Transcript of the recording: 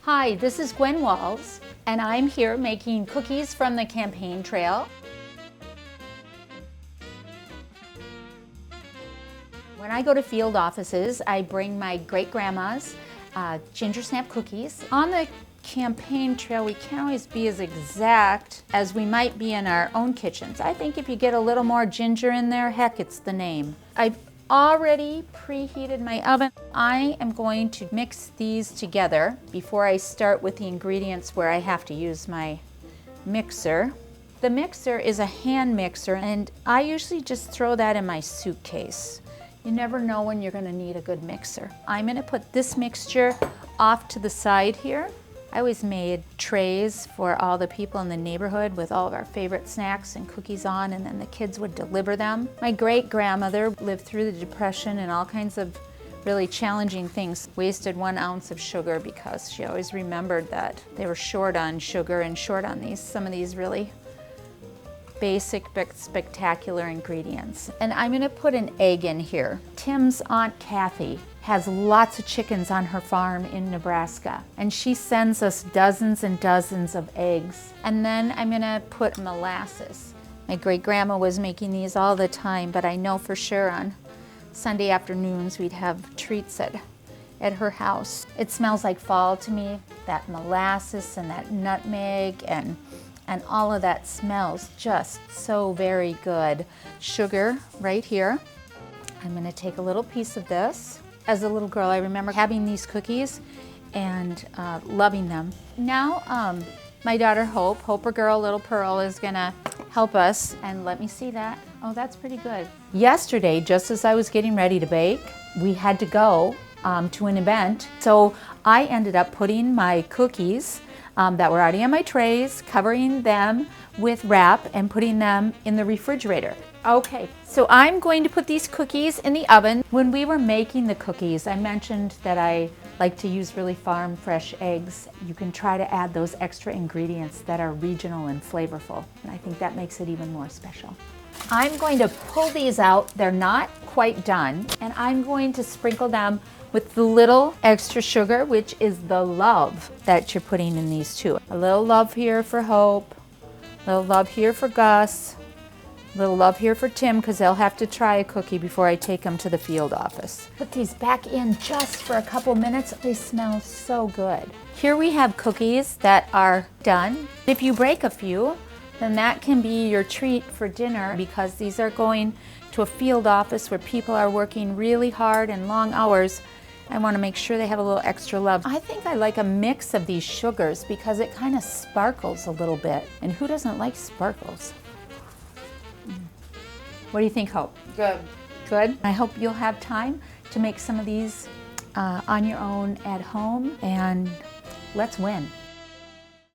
Hi, this is Gwen Walz, and I'm here making cookies from the campaign trail. When I go to field offices, I bring my great-grandma's ginger snap cookies. On the campaign trail, we can't always be as exact as we might be in our own kitchens. I think if you get a little more ginger in there, heck, it's the name. I've already preheated my oven. I am going to mix these together before I start with the ingredients where I have to use my mixer. The mixer is a hand mixer, and I usually just throw that in my suitcase. You never know when you're going to need a good mixer. I'm going to put this mixture off to the side here. I always made trays for all the people in the neighborhood with all of our favorite snacks and cookies on, and then the kids would deliver them. My great-grandmother lived through the Depression and all kinds of really challenging things. Wasted 1 ounce of sugar because she always remembered that they were short on sugar and short on some of these really basic but spectacular ingredients. And I'm gonna put an egg in here. Tim's Aunt Kathy has lots of chickens on her farm in Nebraska, and she sends us dozens and dozens of eggs. And then I'm gonna put molasses. My great-grandma was making these all the time, but I know for sure on Sunday afternoons we'd have treats at her house. It smells like fall to me, that molasses and that nutmeg and all of that smells just so very good. Sugar right here. I'm gonna take a little piece of this. As a little girl, I remember having these cookies and loving them. Now, my daughter Hope girl, little Pearl, is gonna help us. And let me see that. Oh, that's pretty good. Yesterday, just as I was getting ready to bake, we had to go to an event. So I ended up putting my cookies that were already on my trays, covering them with wrap and putting them in the refrigerator. Okay, so I'm going to put these cookies in the oven. When we were making the cookies, I mentioned that I like to use really farm fresh eggs. You can try to add those extra ingredients that are regional and flavorful, and I think that makes it even more special. I'm going to pull these out. They're not quite done, and I'm going to sprinkle them with the little extra sugar, which is the love that you're putting in these too. A little love here for Hope, a little love here for Gus, a little love here for Tim, because they'll have to try a cookie before I take them to the field office. Put these back in just for a couple minutes. They smell so good. Here we have cookies that are done. If you break a few, then that can be your treat for dinner, because these are going to a field office where people are working really hard and long hours. I want to make sure they have a little extra love. I think I like a mix of these sugars because it kind of sparkles a little bit. And who doesn't like sparkles? What do you think, Hope? Good. Good? I hope you'll have time to make some of these on your own at home, and let's win.